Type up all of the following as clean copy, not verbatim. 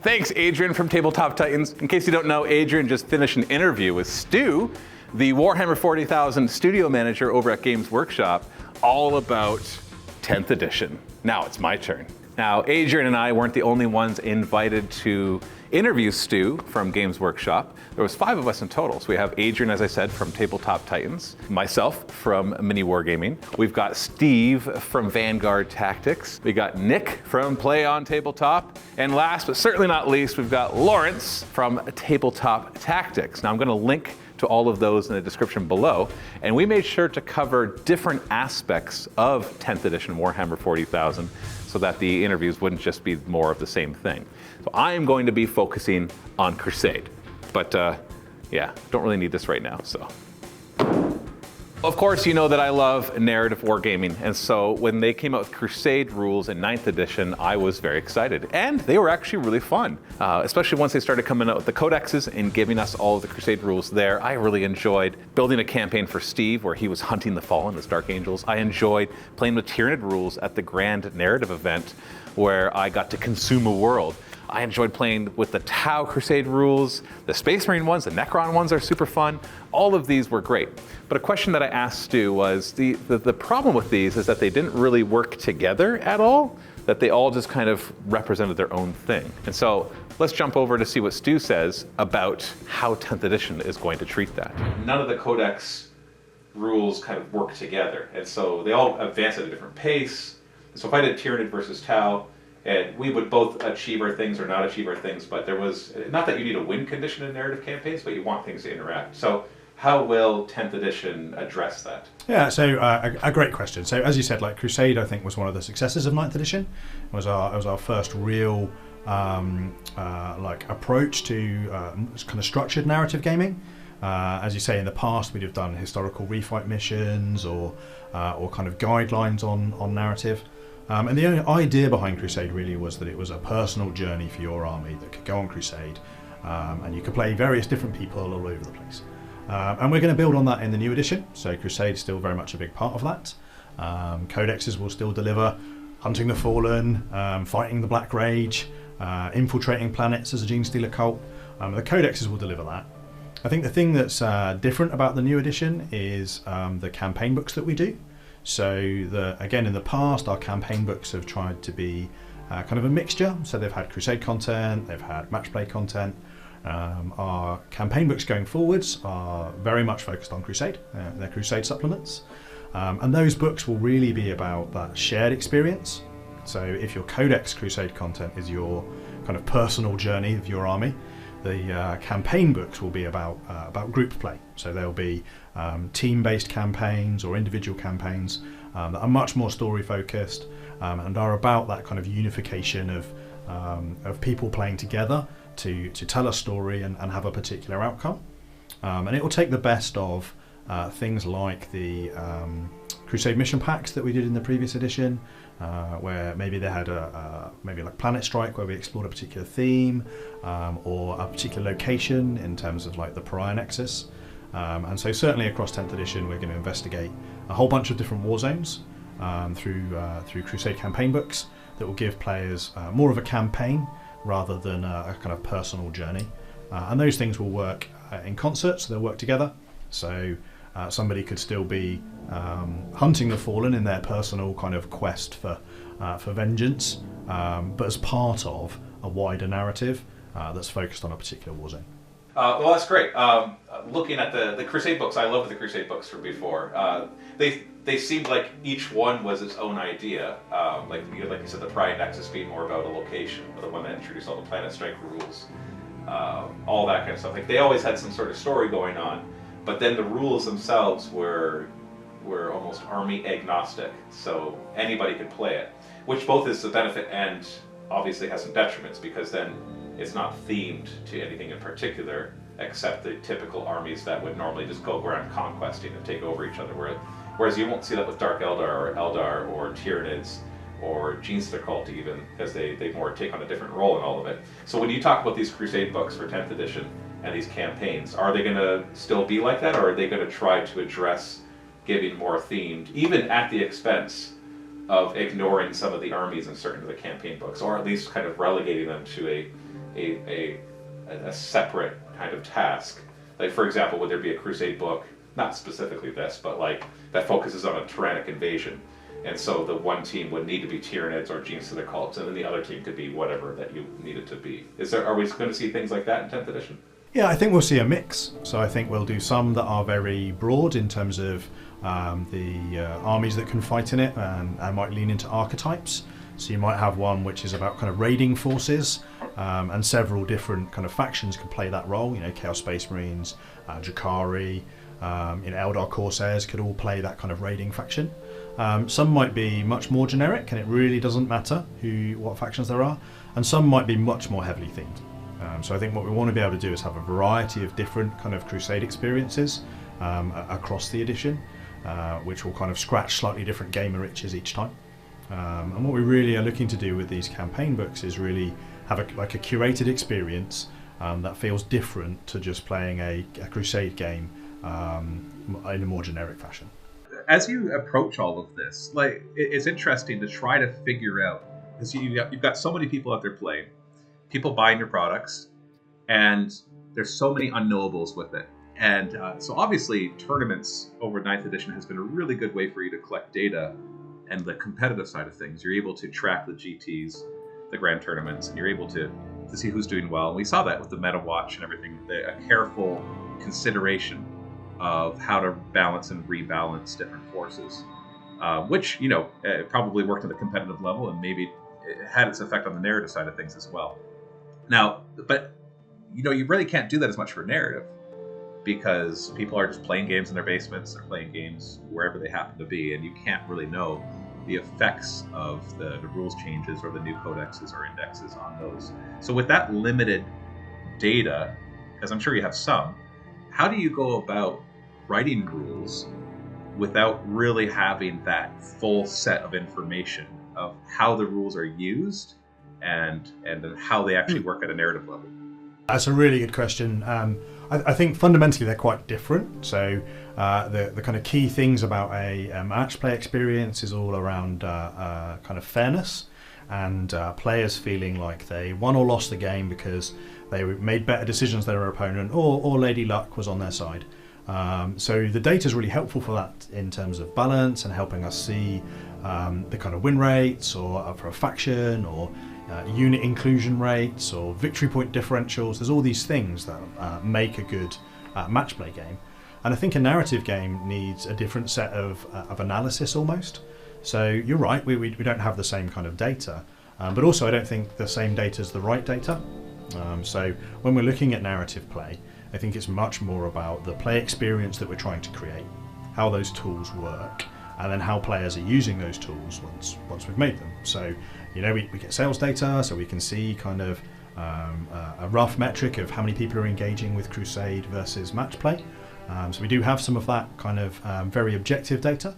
Thanks, Adrian from Tabletop Titans. In case you don't know, Adrian just finished an interview with Stu, the Warhammer 40,000 studio manager over at Games Workshop, all about 10th edition. Now it's my turn. Now, Adrian and I weren't the only ones invited to interview Stu from Games Workshop. There was 5 of us in total. So we have Adrian, as I said, from Tabletop Titans, myself from MiniWarGaming. We've got Steve from Vanguard Tactics. We got Nick from Play on Tabletop. And last but certainly not least, we've got Lawrence from Tabletop Tactics. Now I'm gonna link to all of those in the description below. And we made sure to cover different aspects of 10th edition Warhammer 40,000 so that the interviews wouldn't just be more of the same thing. So I am going to be focusing on Crusade. But yeah, don't really need this right now, so. Of course, you know that I love narrative wargaming, and so when they came out with Crusade rules in 9th edition, I was very excited. And they were actually really fun, especially once they started coming out with the codexes and giving us all of the Crusade rules there. I really enjoyed building a campaign for Steve where he was hunting the Fallen as Dark Angels. I enjoyed playing with Tyranid rules at the Grand Narrative event where I got to consume a world. I enjoyed playing with the Tau Crusade rules, the Space Marine ones, the Necron ones are super fun. All of these were great. But a question that I asked Stu was, the problem with these is that they didn't really work together at all, that they all just kind of represented their own thing. And so let's jump over to see what Stu says about how 10th edition is going to treat that. None of the codex rules kind of work together. And so they all advance at a different pace. So if I did Tyranid versus Tau, and we would both achieve our things or not achieve our things, but there was, not that you need a win condition in narrative campaigns, but you want things to interact. So how will 10th edition address that? Yeah, so a great question. So as you said, like Crusade, I think was one of the successes of 9th edition. It was our first real like approach to kind of structured narrative gaming. As you say, in the past we'd have done historical refight missions or kind of guidelines on narrative. And the only idea behind Crusade really was that it was a personal journey for your army that could go on Crusade, and you could play various different people all over the place. And we're going to build on that in the new edition, so Crusade is still very much a big part of that. Codexes will still deliver hunting the Fallen, fighting the Black Rage, infiltrating planets as a Genestealer cult. The Codexes will deliver that. I think the thing that's different about the new edition is the campaign books that we do. So again, in the past, our campaign books have tried to be kind of a mixture. So they've had Crusade content, they've had match play content. Our campaign books going forwards are very much focused on Crusade. They're Crusade supplements. And those books will really be about that shared experience. So if your Codex Crusade content is your kind of personal journey of your army, the campaign books will be about group play. So there'll be team-based campaigns or individual campaigns that are much more story-focused and are about that kind of unification of people playing together to tell a story and have a particular outcome. And it will take the best of things like the Crusade mission packs that we did in the previous edition, where maybe they had maybe like Planet Strike where we explored a particular theme or a particular location in terms of like the Pariah Nexus. And so certainly across 10th edition we're going to investigate a whole bunch of different war zones through Crusade campaign books that will give players more of a campaign rather than a kind of personal journey. And those things will work in concert, so they'll work together. So somebody could still be hunting the Fallen in their personal kind of quest for vengeance, but as part of a wider narrative that's focused on a particular war zone. Well, that's great. Looking at the Crusade books, I loved the Crusade books from before. They seemed like each one was its own idea. Like you said, the Pariah Nexus being more about a location, the one that introduced all the Planet Strike rules, all that kind of stuff. Like they always had some sort of story going on, but then the rules themselves were almost army agnostic, so anybody could play it, which both is the benefit and obviously has some detriments, because then it's not themed to anything in particular except the typical armies that would normally just go around conquesting and take over each other, whereas you won't see that with Dark Eldar or Eldar or Tyranids or Genestealer Cult even, because they more take on a different role in all of it. So when you talk about these Crusade books for 10th edition and these campaigns, are they going to still be like that, or are they going to try to address giving more themed, even at the expense of ignoring some of the armies in certain of the campaign books, or at least kind of relegating them to a separate kind of task. Like, for example, would there be a Crusade book, not specifically this, but like that focuses on a tyrannic invasion, and so the one team would need to be Tyranids or Genes to the Cults, and then the other team could be whatever that you need it to be. Are we going to see things like that in 10th edition? Yeah, I think we'll see a mix. So I think we'll do some that are very broad in terms of the armies that can fight in it, and might lean into archetypes. So you might have one which is about kind of raiding forces, and several different kind of factions can play that role. You know, Chaos Space Marines, Drakari, Eldar Corsairs could all play that kind of raiding faction. Some might be much more generic, and it really doesn't matter what factions there are, and some might be much more heavily themed. So I think what we want to be able to do is have a variety of different kind of Crusade experiences across the edition, which will kind of scratch slightly different gamer itches each time. And what we really are looking to do with these campaign books is really have a curated experience that feels different to just playing a Crusade game in a more generic fashion. As you approach all of this, like, it's interesting to try to figure out, because you've got so many people out there playing, people buying your products, and there's so many unknowables with it. And so obviously tournaments over 9th edition has been a really good way for you to collect data, and the competitive side of things. You're able to track the GTs, the grand tournaments, and you're able to see who's doing well. And we saw that with the meta watch and everything, a careful consideration of how to balance and rebalance different forces, which, probably worked at the competitive level, and maybe it had its effect on the narrative side of things as well. Now, but you really can't do that as much for narrative, because people are just playing games in their basements, they're playing games wherever they happen to be, and you can't really know the effects of the rules changes or the new codexes or indexes on those. So with that limited data, because I'm sure you have some, how do you go about writing rules without really having that full set of information of how the rules are used and how they actually work at a narrative level? That's a really good question. I think fundamentally they're quite different. So the kind of key things about a match play experience is all around kind of fairness, and players feeling like they won or lost the game because they made better decisions than their opponent, or Lady Luck was on their side. So the data is really helpful for that in terms of balance and helping us see the kind of win rates, or for a faction, or unit inclusion rates, or victory point differentials. There's all these things that make a good match play game. And I think a narrative game needs a different set of analysis almost. So you're right, we don't have the same kind of data, but also I don't think the same data is the right data. So when we're looking at narrative play, I think it's much more about the play experience that we're trying to create, how those tools work, and then how players are using those tools once we've made them. So, we get sales data, so we can see kind of a rough metric of how many people are engaging with Crusade versus match play. So we do have some of that kind of very objective data.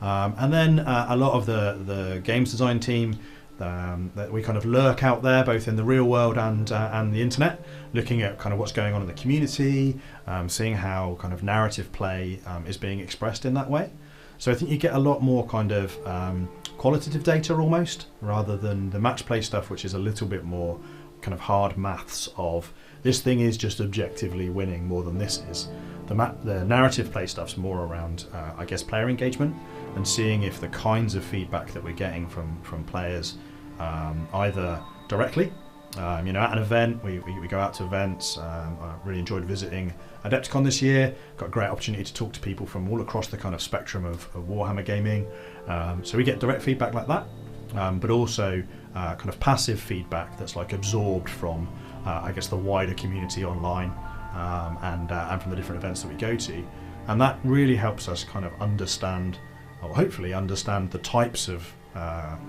And then a lot of the games design team that we kind of lurk out there, both in the real world and the internet, looking at kind of what's going on in the community, seeing how kind of narrative play is being expressed in that way. So I think you get a lot more kind of qualitative data almost, rather than the match play stuff, which is a little bit more kind of hard maths of this thing is just objectively winning more than this is. The narrative play stuff's more around, I guess, player engagement, and seeing if the kinds of feedback that we're getting from players, either directly, at an event, we go out to events. I really enjoyed visiting Adepticon this year, got a great opportunity to talk to people from all across the kind of spectrum of Warhammer gaming. So we get direct feedback like that, but also kind of passive feedback that's like absorbed from, I guess, the wider community online, and from the different events that we go to. And that really helps us kind of understand, or hopefully understand, the types of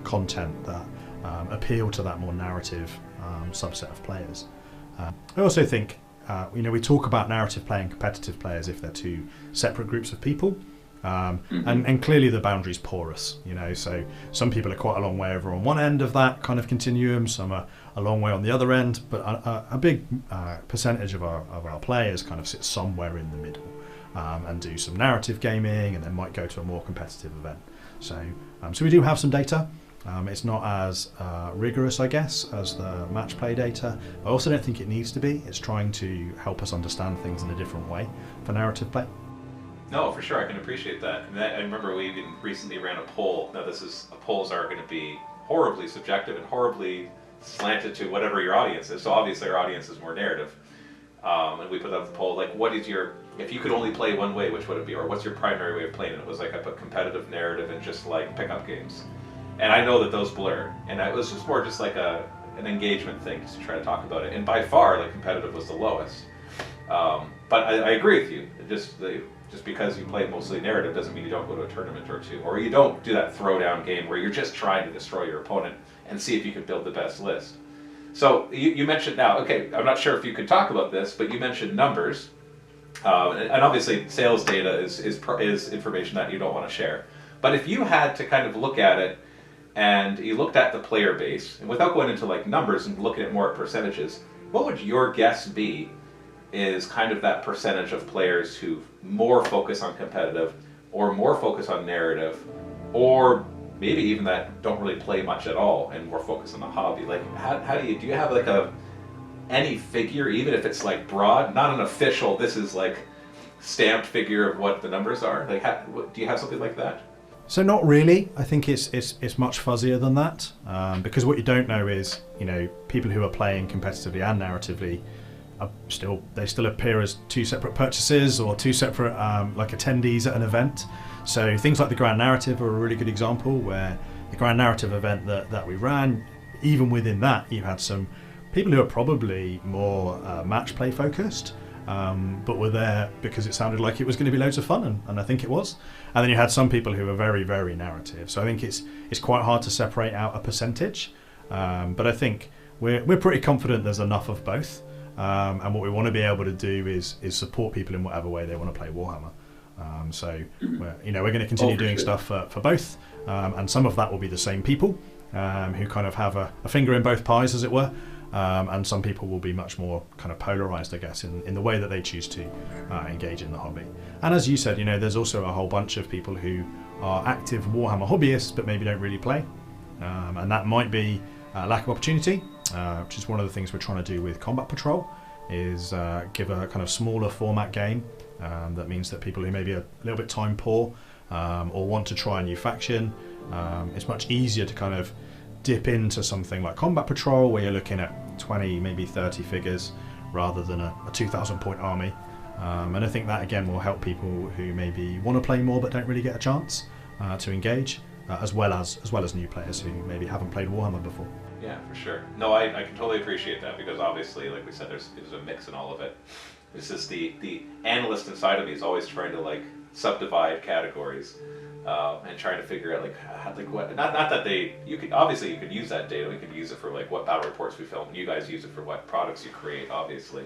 content that appeal to that more narrative subset of players. I also think, we talk about narrative play and competitive play as if they're two separate groups of people. And clearly the boundary's porous, so some people are quite a long way over on one end of that kind of continuum, some are a long way on the other end, but a big percentage of our players kind of sit somewhere in the middle, and do some narrative gaming and then might go to a more competitive event. So we do have some data. It's not as rigorous, I guess, as the match play data. I also don't think it needs to be. It's trying to help us understand things in a different way for narrative play. No, for sure, I can appreciate that. I remember we even recently ran a poll. Now, polls are going to be horribly subjective and horribly slanted to whatever your audience is. So obviously, our audience is more narrative. And we put up the poll, like, if you could only play one way, which would it be? Or what's your primary way of playing? And it was like I put competitive, narrative, and just like pickup games. And I know that those blur. And it was just more just like an engagement thing, just to try to talk about it. And by far, like, competitive was the lowest. But I agree with you. Just because you play mostly narrative doesn't mean you don't go to a tournament or two, or you don't do that throwdown game where you're just trying to destroy your opponent and see if you can build the best list. So you mentioned now, okay, I'm not sure if you could talk about this, but you mentioned numbers, and obviously sales data is information that you don't want to share. But if you had to kind of look at it, and you looked at the player base, and without going into like numbers and looking at more at percentages, what would your guess be is kind of that percentage of players who more focus on competitive or more focus on narrative, or maybe even that don't really play much at all and more focus on the hobby? Like, how do you have like any figure, even if it's like broad, not an official, this is like stamped figure of what the numbers are? Like, do you have something like that? So not really. I think it's much fuzzier than that, because what you don't know is, people who are playing competitively and narratively they still appear as two separate purchases or two separate like attendees at an event. So things like the Grand Narrative are a really good example, where the Grand Narrative event that we ran, even within that, you had some people who are probably more match play focused, but were there because it sounded like it was going to be loads of fun, and I think it was. And then you had some people who were very, very narrative. So I think it's quite hard to separate out a percentage, but I think we're pretty confident there's enough of both. And what we want to be able to do is support people in whatever way they want to play Warhammer. So we're going to continue doing stuff for both, and some of that will be the same people who kind of have a finger in both pies, as it were, and some people will be much more kind of polarized, I guess, in the way that they choose to engage in the hobby. And as you said, there's also a whole bunch of people who are active Warhammer hobbyists but maybe don't really play, and that might be lack of opportunity. Which is one of the things we're trying to do with Combat Patrol, is give a kind of smaller format game. That means that people who may be a little bit time poor or want to try a new faction, it's much easier to kind of dip into something like Combat Patrol, where you're looking at 20, maybe 30 figures, rather than a 2,000 point army. And I think that again will help people who maybe want to play more but don't really get a chance to engage, as well as new players who maybe haven't played Warhammer before. Yeah, for sure. No, I can totally appreciate that, because obviously, like we said, there's a mix in all of it. It's just the analyst inside of me is always trying to like subdivide categories and trying to figure out like what. Not that you could use that data. We could use it for like what battle reports we film. You guys use it for what products you create, obviously.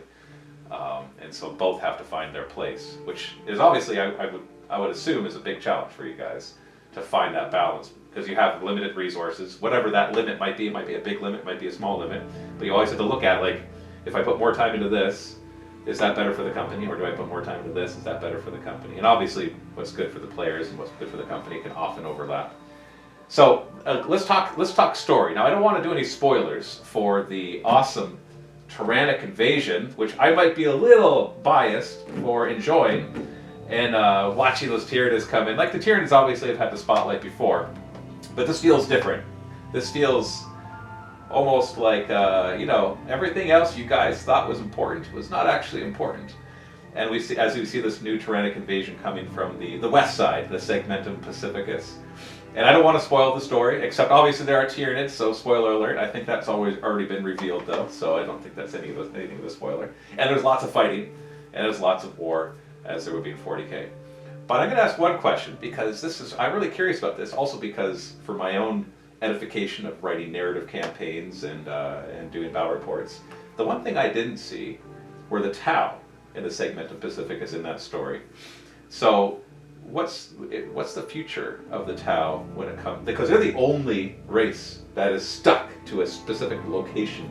And so both have to find their place, which is obviously I would assume is a big challenge for you guys to find that balance. Because you have limited resources, whatever that limit might be. It might be a big limit, it might be a small limit, but you always have to look at, like, if I put more time into this, is that better for the company, or do I put more time into this, is that better for the company? And obviously, what's good for the players and what's good for the company can often overlap. So let's talk story. Now, I don't want to do any spoilers for the awesome Tyrannic invasion, which I might be a little biased for enjoying, and watching those Tyranids come in. Like, the Tyranids obviously have had the spotlight before, but this feels different. This feels almost like, everything else you guys thought was important was not actually important. And we see this new Tyrannic invasion coming from the west side, the Segmentum Pacificus. And I don't want to spoil the story, except obviously there are Tyranids, so spoiler alert. I think that's already been revealed, though, so I don't think that's anything of a spoiler. And there's lots of fighting, and there's lots of war, as there would be in 40K. But I'm going to ask one question, because I'm really curious about this, also because for my own edification of writing narrative campaigns and doing battle reports, the one thing I didn't see were the Tau in the Segmentum Pacificus in that story. So what's the future of the Tau when it comes, because they're the only race that is stuck to a specific location.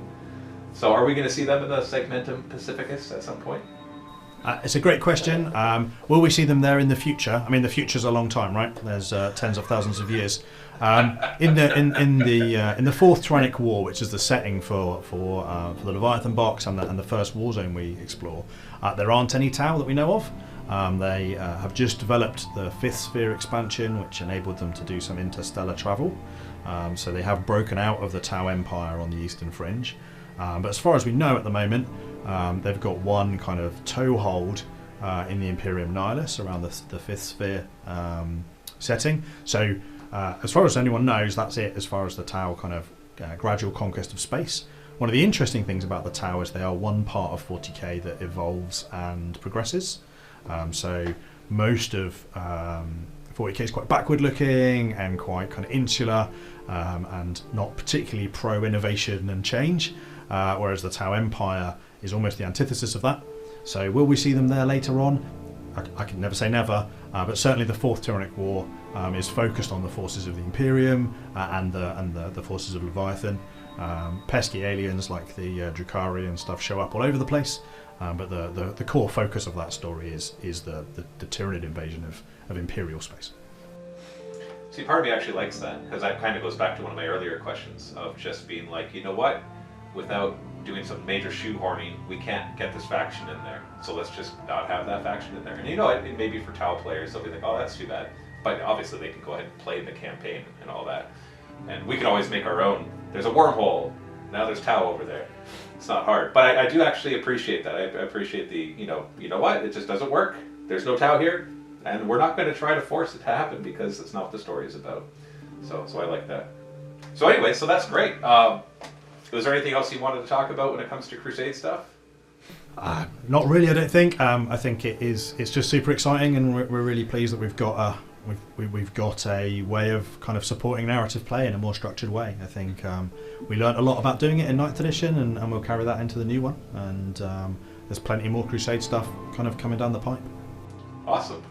So are we going to see them in the Segmentum Pacificus at some point? It's a great question. Will we see them there in the future? I mean, the future's a long time, right? There's tens of thousands of years. In the fourth Tyrannic War, which is the setting for the Leviathan box and the first war zone we explore, there aren't any Tau that we know of. They have just developed the fifth sphere expansion, which enabled them to do some interstellar travel. So they have broken out of the Tau Empire on the eastern fringe. But as far as we know at the moment, they've got one kind of toehold in the Imperium Nihilus around the fifth sphere setting. So as far as anyone knows, that's it as far as the Tau kind of gradual conquest of space. One of the interesting things about the Tau is they are one part of 40k that evolves and progresses. So most of 40k is quite backward looking and quite kind of insular and not particularly pro-innovation and change, whereas the Tau Empire is almost the antithesis of that. So will we see them there later on? I can never say never, but certainly the Fourth Tyrannic War is focused on the forces of the Imperium and the forces of Leviathan. Pesky aliens like the Drukhari and stuff show up all over the place, but the core focus of that story is the Tyranid invasion of Imperial space. See, part of me actually likes that, because that kind of goes back to one of my earlier questions of just being like, you know what? Without doing some major shoehorning, we can't get this faction in there. So let's just not have that faction in there. And you know, it may be for Tau players, they'll be like, oh, that's too bad. But obviously they can go ahead and play the campaign and all that. And we can always make our own. There's a wormhole. Now there's Tau over there. It's not hard. But I do actually appreciate that. I appreciate the, you know what? It just doesn't work. There's no Tau here. And we're not going to try to force it to happen because it's not what the story is about. So I like that. So anyway, so that's great. Was there anything else you wanted to talk about when it comes to Crusade stuff? Not really, I don't think. I think it's just super exciting, and we're really pleased that we've got a way of kind of supporting narrative play in a more structured way. I think we learned a lot about doing it in 9th edition, and we'll carry that into the new one. And there's plenty more Crusade stuff kind of coming down the pipe. Awesome.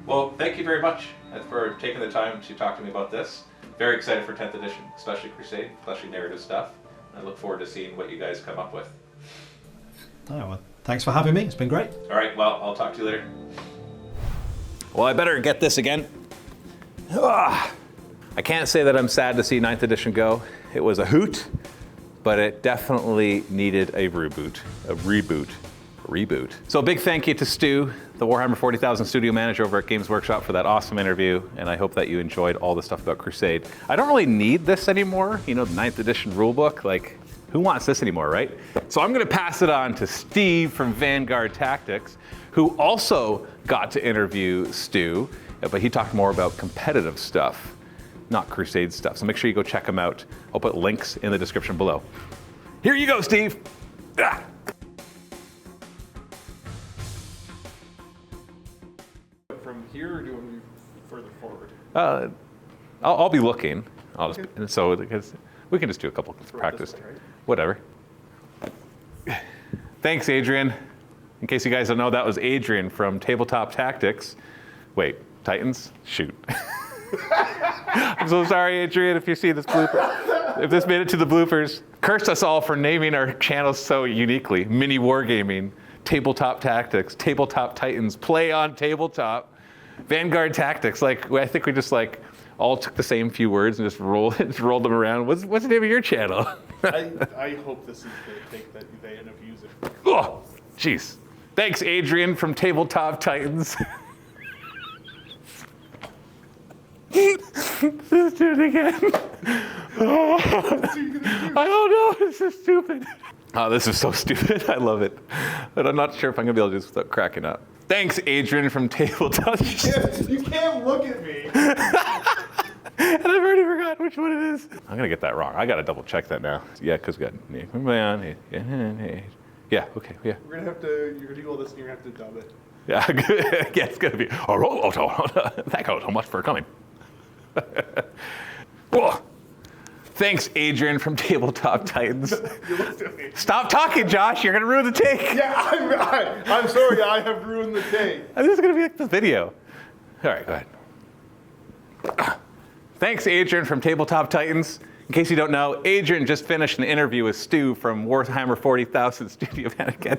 Well, thank you very much for taking the time to talk to me about this. Very excited for 10th edition, especially Crusade, especially narrative stuff. I look forward to seeing what you guys come up with. Oh, well, thanks for having me. It's been great. All right, well, I'll talk to you later. Well, I better get this again. I can't say that I'm sad to see 9th edition go. It was a hoot, but it definitely needed a reboot. So a big thank you to Stu, the Warhammer 40,000 studio manager over at Games Workshop, for that awesome interview, and I hope that you enjoyed all the stuff about Crusade. I don't really need this anymore, the 9th edition rulebook, like, who wants this anymore, right? So I'm gonna pass it on to Steve from Vanguard Tactics, who also got to interview Stu, but he talked more about competitive stuff, not Crusade stuff. So make sure you go check him out. I'll put links in the description below. Here you go, Steve. From here, or do you want to be further forward? I'll be looking. So because we can just do a couple practice. Way, right? Whatever. Thanks, Adrian. In case you guys don't know, that was Adrian from Tabletop Tactics. Wait, Titans? Shoot. I'm so sorry, Adrian, if you see this blooper. If this made it to the bloopers. Curse us all for naming our channels so uniquely. MiniWarGaming, Tabletop Tactics, Tabletop Titans, Play on Tabletop, Vanguard Tactics. Like, I think we just all took the same few words and just rolled them around. What's the name of your channel? I hope this is the take that they end up using. Oh, jeez. Thanks, Adrian from Tabletop Titans. Let's do it again. Oh, I don't know. This is stupid. Oh, this is so stupid. I love it. But I'm not sure if I'm going to be able to do this without cracking up. Thanks, Adrian from Tabletop. You can't look at me. And I've already forgotten which one it is. I'm going to get that wrong. I got to double check that now. Yeah, because we got... Yeah, okay, yeah. You're going to do all this and you're going to have to dub it. Yeah, it's going to be... Thank you so much for coming. Whoa. Thanks, Adrian from Tabletop Titans. You looked at me. Stop talking, Josh. You're going to ruin the take. Yeah, I'm sorry. I have ruined the take. This is going to be like the video. All right, go ahead. Thanks, Adrian from Tabletop Titans. In case you don't know, Adrian just finished an interview with Stu from Warhammer 40,000 Studio Manager.